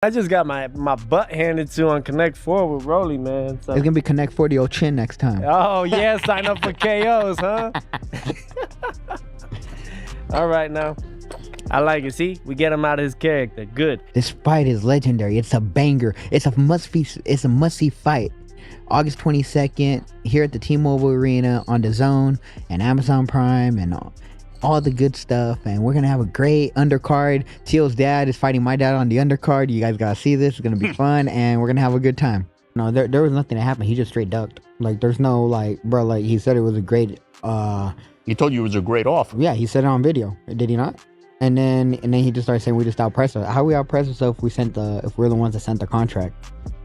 I just got my butt handed to on Connect 4 with Rolly, man. So. It's gonna be Connect 4 to your chin next time. Oh yeah, sign up for KOs, huh? All right now. I like it. See, we get him out of his character. Good. This fight is legendary. It's a banger. It's a must-see fight. August 22nd here at the T-Mobile Arena on the Zone and Amazon Prime and all the good stuff. And we're gonna have a great undercard. Teal's dad is fighting my dad on the undercard. You guys gotta see this. It's gonna be fun, and we're gonna have a good time. No, there was nothing that happened. He just straight ducked. Like, there's no, like, bro, like, he said it was a great he told you it was a great offer. Yeah, he said it on video. Did he not? And then he just started saying we just outpressed her. How we outpressed ourselves if we're the ones that sent the contract?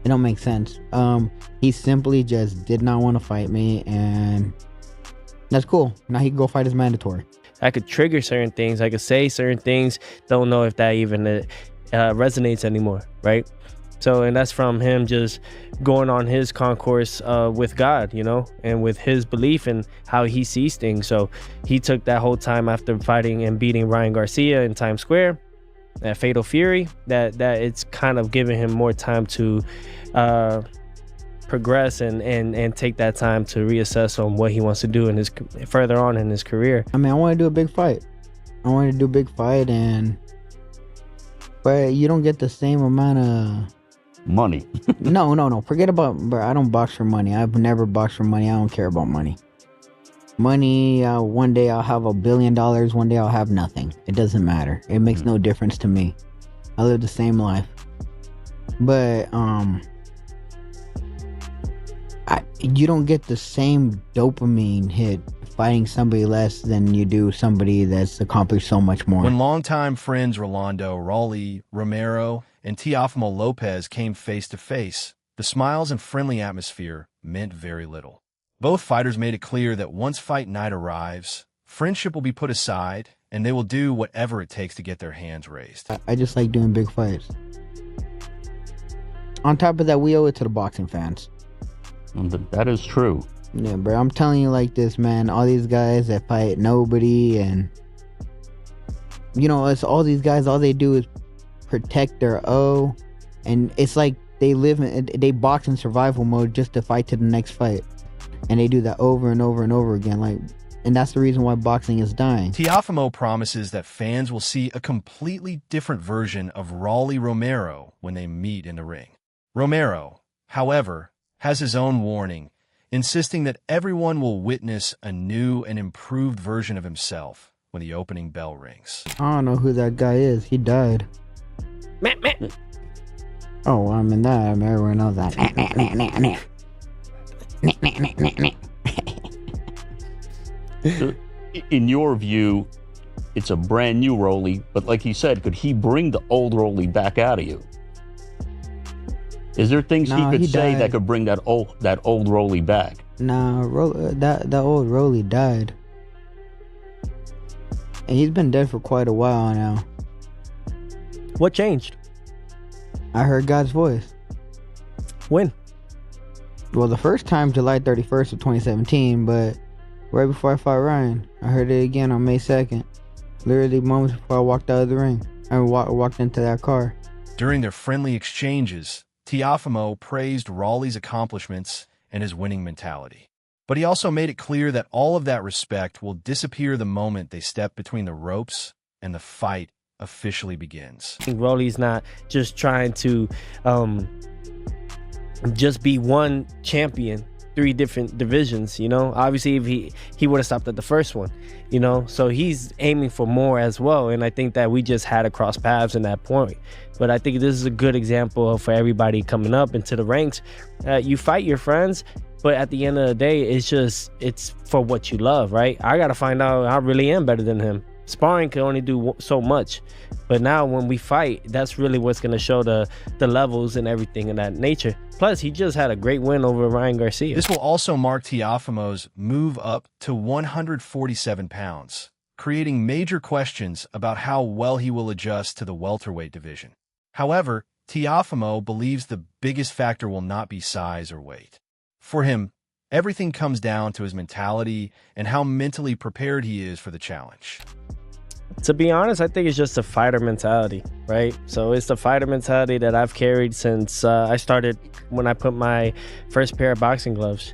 It don't make sense. He simply just did not want to fight me, and that's cool. Now he can go fight his mandatory. I could trigger certain things. I could say certain things. Don't know if that even resonates anymore, right? So, and that's from him just going on his concourse with God, you know, and with his belief and how he sees things. So he took that whole time after fighting and beating Ryan Garcia in Times Square, that Fatal Fury, that it's kind of giving him more time to progress and take that time to reassess on what he wants to do in his further on in his career. I mean, I want to do a big fight. But you don't get the same amount of money. No. Forget about, bro. I don't box for money. I've never boxed for money. I don't care about money. One day I'll have $1 billion. One day I'll have nothing. It doesn't matter. It makes no difference to me. I live the same life. But you don't get the same dopamine hit fighting somebody less than you do somebody that's accomplished so much more. When longtime friends Rolando, Rolly Romero, and Teofimo Lopez came face to face, the smiles and friendly atmosphere meant very little. Both fighters made it clear that once fight night arrives, friendship will be put aside, and they will do whatever it takes to get their hands raised. I just like doing big fights. On top of that, we owe it to the boxing fans. That is true. Yeah, bro, I'm telling you like this, man. All these guys that fight nobody, and you know, it's all these guys, all they do is protect their O, and it's like they box in survival mode just to fight to the next fight, and they do that over and over and over again, like, and that's the reason why boxing is dying. Teofimo promises that fans will see a completely different version of Rolly Romero when they meet in the ring. Romero, however, has his own warning, insisting that everyone will witness a new and improved version of himself when the opening bell rings. I don't know who that guy is. He died. Oh, I mean, everyone knows that. In your view, it's a brand new Rolly, but like he said, could he bring the old Rolly back out of you? Is there things he could say that could bring that old Rolly back? Nah, that old Rolly died. And he's been dead for quite a while now. What changed? I heard God's voice. When? Well, the first time, July 31st of 2017, but right before I fought Ryan, I heard it again on May 2nd. Literally moments before I walked out of the ring. I walked into that car. During their friendly exchanges, Teofimo praised Rolly's accomplishments and his winning mentality. But he also made it clear that all of that respect will disappear the moment they step between the ropes and the fight officially begins. I think Rolly's not just trying to just be one champion, 3 different divisions, you know. Obviously, if he would have stopped at the first one, you know. So he's aiming for more as well, and I think that we just had to cross paths in that point. But I think this is a good example for everybody coming up into the ranks. You fight your friends, but at the end of the day, it's for what you love, right? I gotta find out I really am better than him. Sparring can only do so much, but now when we fight, that's really what's going to show the levels and everything in that nature. Plus, he just had a great win over Ryan Garcia. This will also mark Teofimo's move up to 147 pounds, creating major questions about how well he will adjust to the welterweight division. However, Teofimo believes the biggest factor will not be size or weight. For him, everything comes down to his mentality and how mentally prepared he is for the challenge. To be honest, I think it's just a fighter mentality, right? So it's the fighter mentality that I've carried since I started when I put my first pair of boxing gloves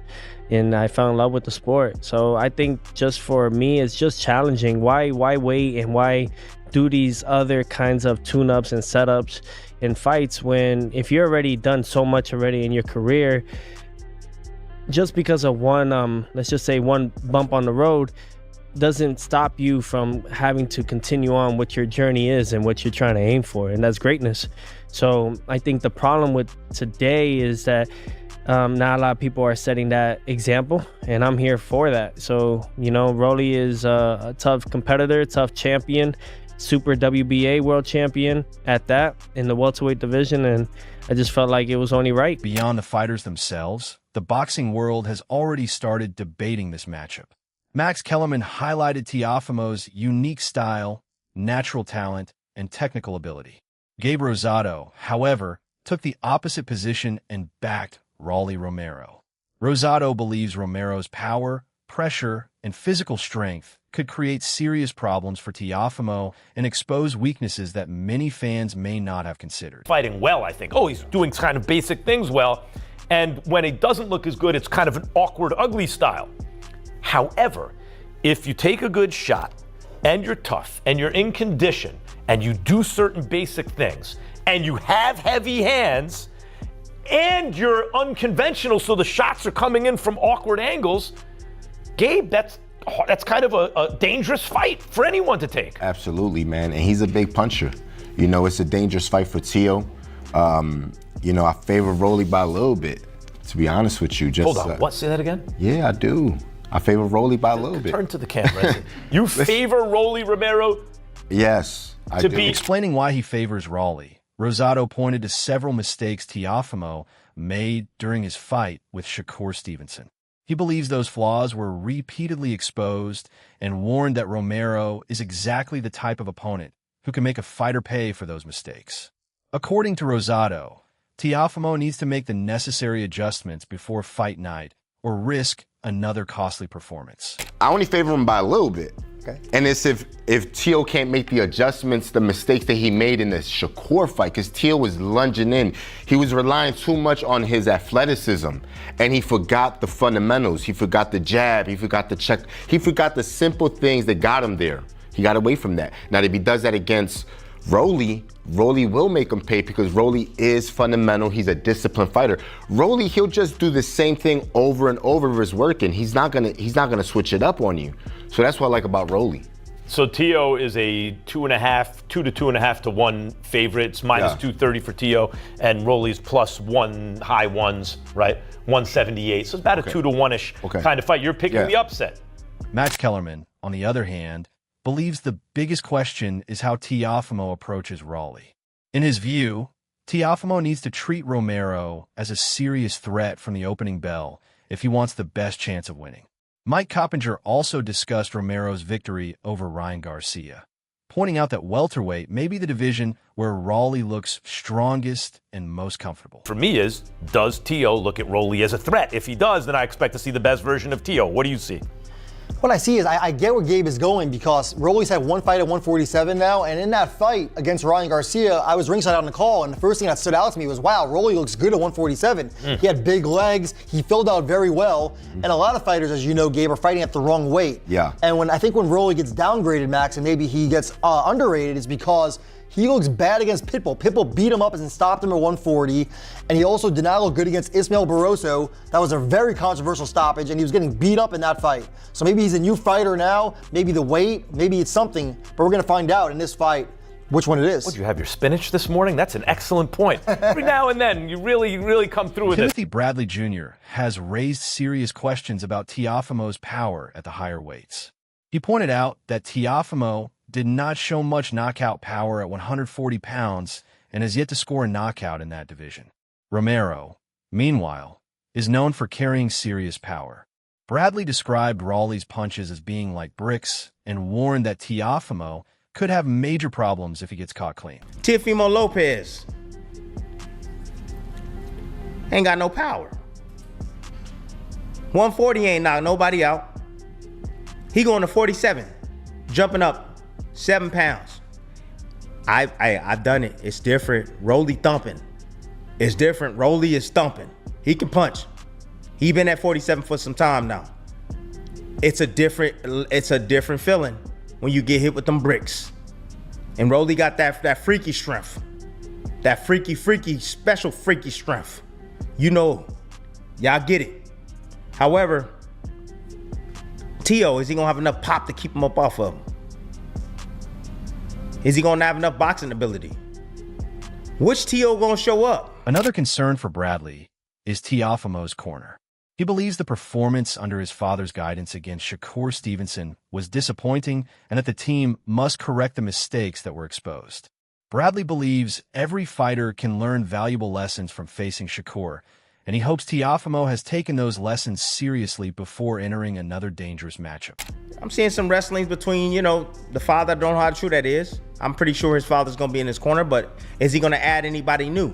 and I fell in love with the sport. So I think just for me, it's just challenging. Why wait and why do these other kinds of tune-ups and setups in fights when if you're already done so much already in your career, just because of one, let's just say one bump on the road, doesn't stop you from having to continue on what your journey is and what you're trying to aim for, and that's greatness. So I think the problem with today is that not a lot of people are setting that example, and I'm here for that. So, you know, Rolly is a tough competitor, tough champion, super WBA world champion at that in the welterweight division, and I just felt like it was only right. Beyond the fighters themselves, the boxing world has already started debating this matchup. Max Kellerman highlighted Teofimo's unique style, natural talent, and technical ability. Gabe Rosado, however, took the opposite position and backed Rolly Romero. Rosado believes Romero's power, pressure, and physical strength could create serious problems for Teofimo and expose weaknesses that many fans may not have considered. Fighting well, I think. Oh, he's doing kind of basic things well. And when it doesn't look as good, it's kind of an awkward, ugly style. However, if you take a good shot and you're tough and you're in condition and you do certain basic things and you have heavy hands and you're unconventional, so the shots are coming in from awkward angles, Gabe, that's kind of a dangerous fight for anyone to take. Absolutely, man. And he's a big puncher. You know, it's a dangerous fight for Teo. You know, I favor Rolly by a little bit, to be honest with you. Just, hold on, what? Say that again? Yeah, I do. I favor Rolly by a little bit. Turn to the camera. You favor Rolly Romero? Yes, I do. Explaining why he favors Rolly, Rosado pointed to several mistakes Teofimo made during his fight with Shakur Stevenson. He believes those flaws were repeatedly exposed and warned that Romero is exactly the type of opponent who can make a fighter pay for those mistakes. According to Rosado, Teofimo needs to make the necessary adjustments before fight night or risk another costly performance. I only favor him by a little bit. Okay. And it's if Teo can't make the adjustments, the mistakes that he made in the Shakur fight, because Teo was lunging in. He was relying too much on his athleticism, and he forgot the fundamentals. He forgot the jab, he forgot the check. He forgot the simple things that got him there. He got away from that. Now, if he does that against Rolly will make him pay because Rolly is fundamental. He's a disciplined fighter. Rolly, he'll just do the same thing over and over if it's working. He's not gonna switch it up on you. So that's what I like about Rolly. So Teo is a 2.5, 2 to 2.5 to 1 favorite. It's minus 230 for Teo, and Rolly's plus one, high ones, right? 178. So it's about a 2 to 1-ish kind of fight. You're picking the upset. Max Kellerman, on the other hand, believes the biggest question is how Teofimo approaches Rolly. In his view, Teofimo needs to treat Romero as a serious threat from the opening bell if he wants the best chance of winning. Mike Coppinger also discussed Romero's victory over Ryan Garcia, pointing out that welterweight may be the division where Rolly looks strongest and most comfortable. For me does Teo look at Rolly as a threat? If he does, then I expect to see the best version of Teo. What do you see? What I see is I get where Gabe is going because Rolly's had one fight at 147 now, and in that fight against Ryan Garcia, I was ringside on the call, and the first thing that stood out to me was, wow, Rolly looks good at 147. He had big legs, he filled out very well, and a lot of fighters, as you know, Gabe, are fighting at the wrong weight. Yeah. And I think when Rolly gets downgraded, Max, and maybe he gets underrated, is because he looks bad against Pitbull. Pitbull beat him up and stopped him at 140, and he also did not look good against Ismael Barroso. That was a very controversial stoppage, and he was getting beat up in that fight. So maybe he's a new fighter now, maybe the weight, maybe it's something, but we're gonna find out in this fight which one it is. Would you have your spinach this morning? That's an excellent point. Every now and then, you really come through with Timothy Bradley Jr. has raised serious questions about Teofimo's power at the higher weights. He pointed out that Teofimo did not show much knockout power at 140 pounds and has yet to score a knockout in that division. Romero, meanwhile, is known for carrying serious power. Bradley described Rolly's punches as being like bricks and warned that Teofimo could have major problems if he gets caught clean. Teofimo Lopez ain't got no power. 140 ain't knocked nobody out. He going to 47, jumping up 7 pounds. I've done it. It's different. Rolly thumping. It's different. Rolly is thumping. He can punch. He been at 47 for some time now. It's a different feeling when you get hit with them bricks. And Rolly got that freaky strength. That freaky, special freaky strength. You know, y'all get it. However, Tio, is he gonna have enough pop to keep him up off of him? Is he gonna have enough boxing ability? Which Tio gonna show up? Another concern for Bradley is Teofimo's corner. He believes the performance under his father's guidance against Shakur Stevenson was disappointing and that the team must correct the mistakes that were exposed. Bradley believes every fighter can learn valuable lessons from facing Shakur, and he hopes Teofimo has taken those lessons seriously before entering another dangerous matchup. I'm seeing some wrestlings between, the father. I don't know how true that is. I'm pretty sure his father's gonna be in his corner, but is he gonna add anybody new?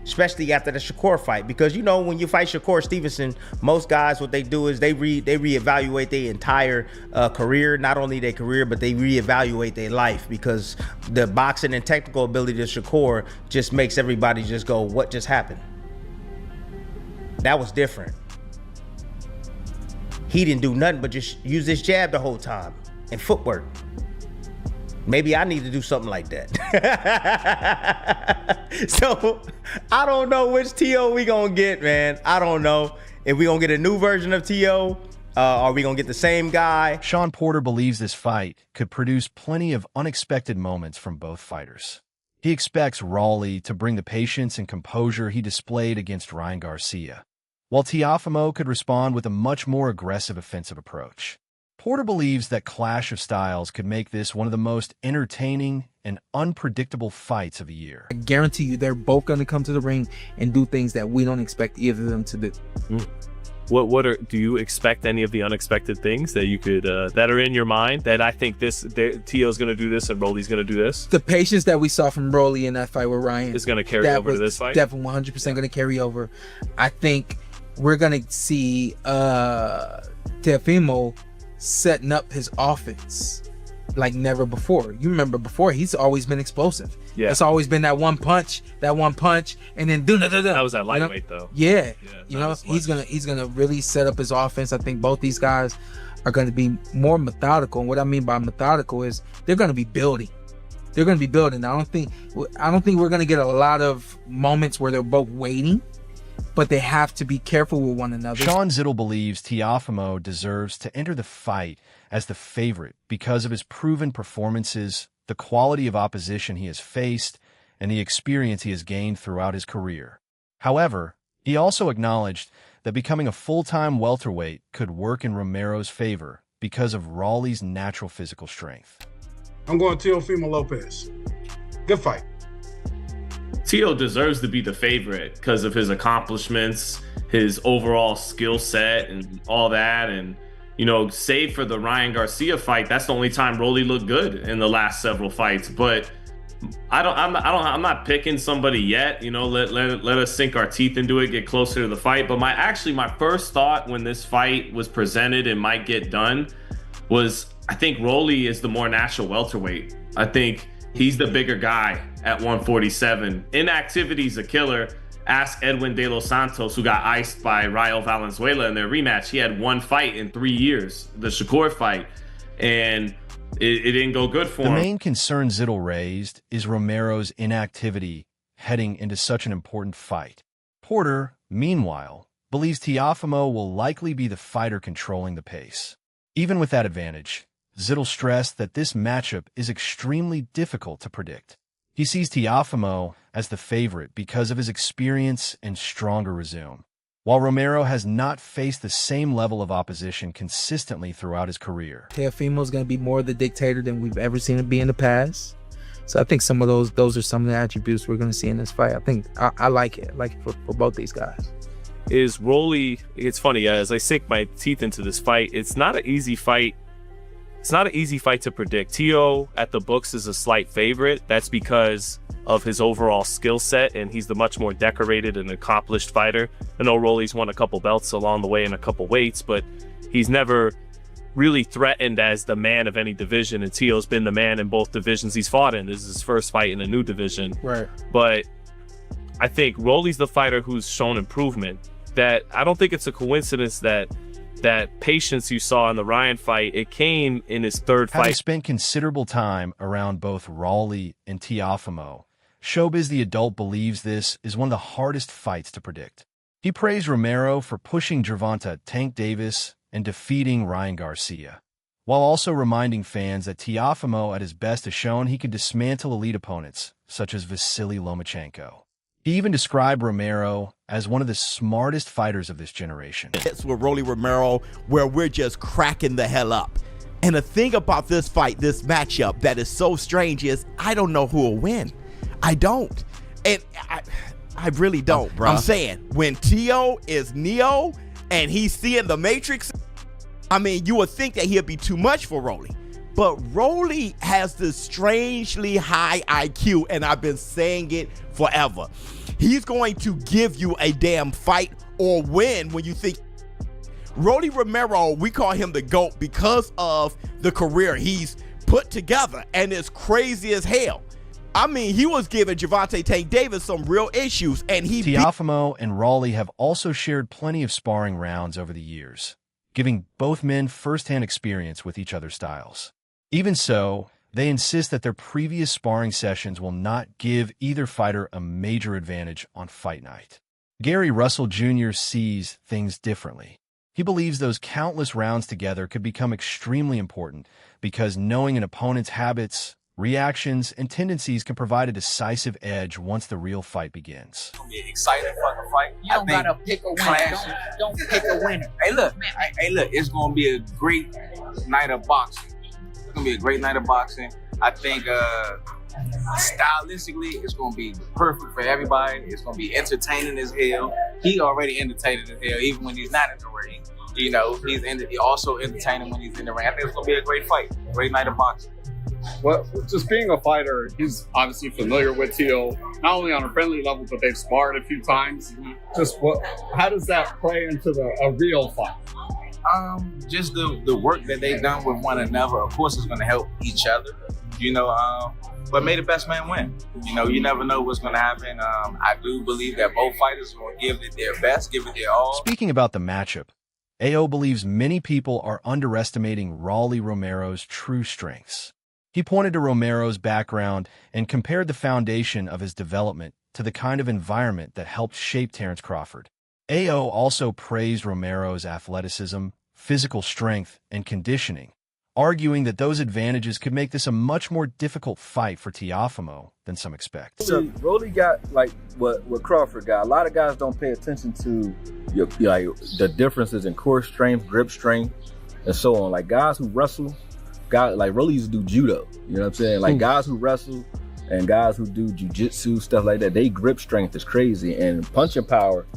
Especially after the Shakur fight, because when you fight Shakur Stevenson, most guys, what they do is they reevaluate their entire career, not only their career, but they reevaluate their life, because the boxing and technical ability of Shakur just makes everybody just go, what just happened? That was different. He didn't do nothing but just use this jab the whole time and footwork. Maybe I need to do something like that. So I don't know which T.O. we gonna get, man. I don't know if we gonna get a new version of T.O. Are we gonna get the same guy? Sean Porter believes this fight could produce plenty of unexpected moments from both fighters. He expects Rolly to bring the patience and composure he displayed against Ryan Garcia, while Teofimo could respond with a much more aggressive offensive approach. Porter believes that clash of styles could make this one of the most entertaining and unpredictable fights of the year. I guarantee you they're both going to come to the ring and do things that we don't expect either of them to do. Do you expect any of the unexpected things that you could that are in your mind that I think Tio's going to do this and Rolly's going to do this? The patience that we saw from Rolly in that fight with Ryan is going to carry over to this fight? Definitely 100% going to carry over. I think we're going to see Teofimo setting up his offense like never before. You remember before, he's always been explosive. Yeah. It's always been that one punch, and then that was that lightweight though. Yeah. He's gonna really set up his offense. I think both these guys are gonna be more methodical. And what I mean by methodical is they're gonna be building. I don't think we're gonna get a lot of moments where they're both waiting, but they have to be careful with one another. Sean Zittel believes Teofimo deserves to enter the fight as the favorite because of his proven performances, the quality of opposition he has faced, and the experience he has gained throughout his career. However, he also acknowledged that becoming a full-time welterweight could work in Romero's favor because of Rolly's natural physical strength. I'm going Teofimo Lopez. Good fight. Tio deserves to be the favorite because of his accomplishments, his overall skill set, and all that. And save for the Ryan Garcia fight, that's the only time Rolly looked good in the last several fights. But I'm not picking somebody yet. Let us sink our teeth into it, get closer to the fight. But my first thought when this fight was presented and might get done was, I think Rolly is the more natural welterweight. I think he's the bigger guy at 147. Inactivity's a killer. Ask Edwin De Los Santos, who got iced by Rayo Valenzuela in their rematch. He had one fight in 3 years, the Shakur fight, and it didn't go good for him. The main concern Zittel raised is Romero's inactivity heading into such an important fight. Porter, meanwhile, believes Teofimo will likely be the fighter controlling the pace. Even with that advantage, Zittel stressed that this matchup is extremely difficult to predict. He sees Teofimo as the favorite because of his experience and stronger resume, while Romero has not faced the same level of opposition consistently throughout his career. Teofimo's going to be more the dictator than we've ever seen him be in the past. So I think some of those are some of the attributes we're going to see in this fight. I think I like it. I like it for both these guys. Is Rolly, it's funny, as I sink my teeth into this fight, it's not an easy fight. It's not an easy fight to predict. Tio at the books is a slight favorite. That's because of his overall skill set, and he's the much more decorated and accomplished fighter. I know Rolly's won a couple belts along the way and a couple weights, but he's never really threatened as the man of any division, and Teo's been the man in both divisions he's fought in. This is his first fight in a new division. Right. But I think Rolly's the fighter who's shown improvement. That I don't think it's a coincidence that patience you saw in the Ryan fight, it came in his third Having fight. spent considerable time around both Rolly and Teofimo, Showbiz the Adult believes this is one of the hardest fights to predict. He praised Romero for pushing Gervonta Tank Davis and defeating Ryan Garcia, while also reminding fans that Teofimo at his best has shown he can dismantle elite opponents, such as Vasily Lomachenko. He even described Romero as one of the smartest fighters of this generation. It's with Rolly Romero where we're just cracking the hell up. And the thing about this fight, this matchup that is so strange is I don't know who will win. I don't. And I really don't, bro. I'm saying when Teo is Neo and he's seeing the Matrix, I mean, you would think that he'd be too much for Rolly. But Rolly has this strangely high IQ, and I've been saying it forever. He's going to give you a damn fight or win when you think. Rolly Romero, we call him the GOAT because of the career he's put together, and it's crazy as hell. I mean, he was giving Gervonta Tank Davis some real issues, and he Teofimo and Rolly have also shared plenty of sparring rounds over the years, giving both men first-hand experience with each other's styles. Even so, they insist that their previous sparring sessions will not give either fighter a major advantage on fight night. Gary Russell Jr. sees things differently. He believes those countless rounds together could become extremely important because knowing an opponent's habits, reactions, and tendencies can provide a decisive edge once the real fight begins. It's gonna be an exciting fucking fight. You don't gotta pick a winner. Don't pick a winner. Hey, look, it's gonna be a great night of boxing. It's gonna be a great night of boxing. I think stylistically, it's gonna be perfect for everybody. It's gonna be entertaining as hell. He already entertaining as hell, even when he's not in the ring. You know, he's also entertaining when he's in the ring. I think it's gonna be a great fight, great night of boxing. Well, just being a fighter, he's obviously familiar with Teo, not only on a friendly level, but they've sparred a few times. Just how does that play into a real fight? Just the work that they've done with one another. Of course, it's going to help each other. You know, but may the best man win. You know, you never know what's going to happen. I do believe that both fighters will give it their best, give it their all. Speaking about the matchup, AO believes many people are underestimating Rolly Romero's true strengths. He pointed to Romero's background and compared the foundation of his development to the kind of environment that helped shape Terrence Crawford. AO also praised Romero's athleticism, physical strength, and conditioning, arguing that those advantages could make this a much more difficult fight for Teofimo than some expect. So Rolly got like what Crawford got. A lot of guys don't pay attention to the differences in core strength, grip strength, and so on. Like guys who wrestle, guys like Rolly used to do judo. You know what I'm saying? Like guys who wrestle and guys who do jiu-jitsu, stuff like that, they grip strength is crazy, and punching power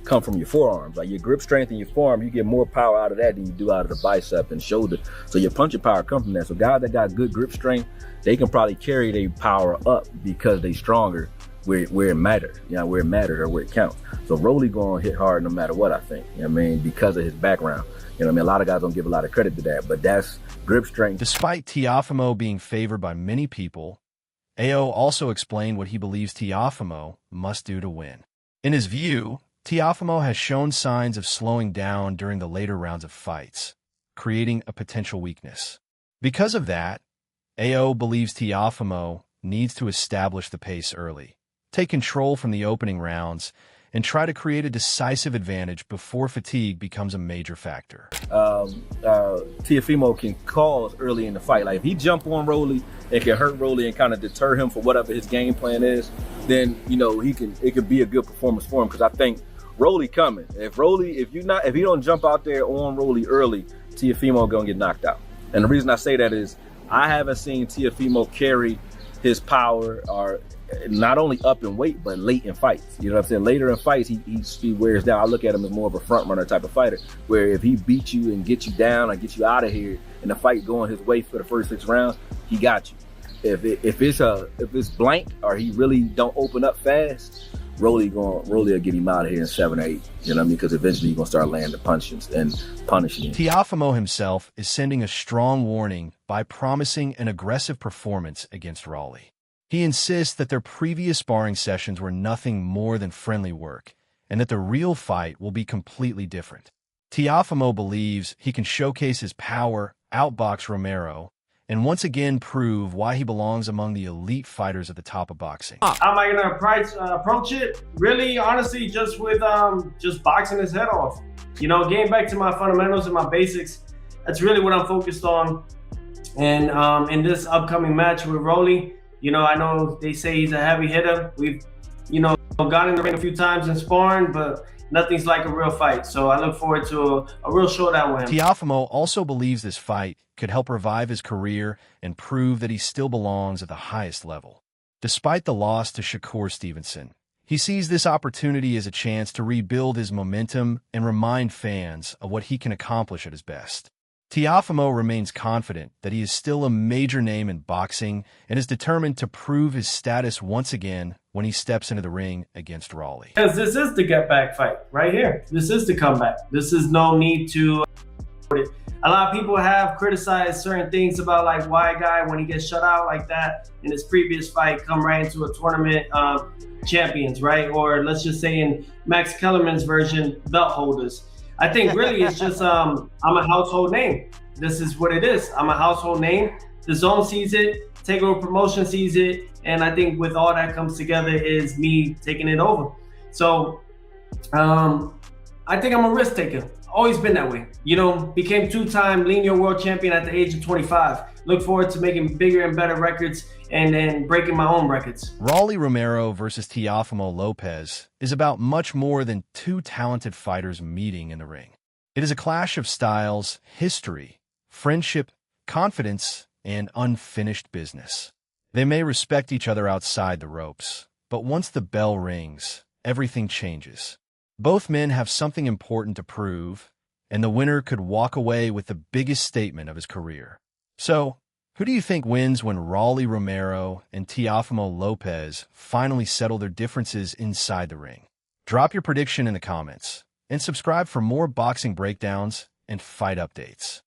come from your forearms. Like your grip strength in your forearm, you get more power out of that than you do out of the bicep and shoulder. So your punching power comes from that. So guys that got good grip strength, they can probably carry their power up because they stronger where it matters. You know, where it matters or where it counts. So Rolly gonna hit hard no matter what, I think. You know what I mean? Because of his background. You know what I mean? A lot of guys don't give a lot of credit to that, but that's grip strength. Despite Teofimo being favored by many people, AO also explained what he believes Teofimo must do to win. In his view, Teofimo has shown signs of slowing down during the later rounds of fights, creating a potential weakness. Because of that, AO believes Teofimo needs to establish the pace early, take control from the opening rounds, and try to create a decisive advantage before fatigue becomes a major factor. Teofimo can cause early in the fight. Like if he jump on Rolly, it can hurt Rolly and kind of deter him for whatever his game plan is. Then it could be a good performance for him, because I think Rolly coming. If he don't jump out there on Rolly early, Teofimo gonna get knocked out. And the reason I say that is I haven't seen Teofimo carry his power or not only up in weight, but late in fights. You know what I'm saying? Later in fights, he wears down. I look at him as more of a front runner type of fighter, where if he beats you and gets you down or gets you out of here and the fight going his way for the first 6 rounds, he got you. If it's blank or he really don't open up fast, Rolly will get him out of here in 7-8. You know what I mean? Because eventually he's gonna start landing the punches and punishing him. Teofimo himself is sending a strong warning by promising an aggressive performance against Rolly. He insists that their previous sparring sessions were nothing more than friendly work, and that the real fight will be completely different. Teofimo believes he can showcase his power, outbox Romero, and once again prove why he belongs among the elite fighters at the top of boxing. How am I gonna approach it? Really, honestly, just with just boxing his head off. You know, getting back to my fundamentals and my basics. That's really what I'm focused on. And in this upcoming match with Rolly, you know, I know they say he's a heavy hitter. We've, you know, got in the ring a few times in sparring, but nothing's like a real fight. So I look forward to a real showdown with him. Teofimo also believes this fight could help revive his career and prove that he still belongs at the highest level. Despite the loss to Shakur Stevenson, he sees this opportunity as a chance to rebuild his momentum and remind fans of what he can accomplish at his best. Teofimo remains confident that he is still a major name in boxing and is determined to prove his status once again when he steps into the ring against Rolly. Because this is the get back fight right here. This is the comeback. This is no need to. A lot of people have criticized certain things about like why a guy, when he gets shut out like that in his previous fight, come right into a tournament champions, right? Or let's just say in Max Kellerman's version, belt holders. I think really it's just I'm a household name. This is what it is. I'm a household name. The Zone sees it, Takeover Promotion sees it, and I think with all that comes together is me taking it over. So I think I'm a risk taker. Always been that way. You know, became two-time linear world champion at the age of 25. Look forward to making bigger and better records and then breaking my own records. Rolly Romero versus Teofimo Lopez is about much more than two talented fighters meeting in the ring. It is a clash of styles, history, friendship, confidence, and unfinished business. They may respect each other outside the ropes, but once the bell rings, everything changes. Both men have something important to prove, and the winner could walk away with the biggest statement of his career. So, who do you think wins when Rolly Romero and Teofimo Lopez finally settle their differences inside the ring? Drop your prediction in the comments, and subscribe for more boxing breakdowns and fight updates.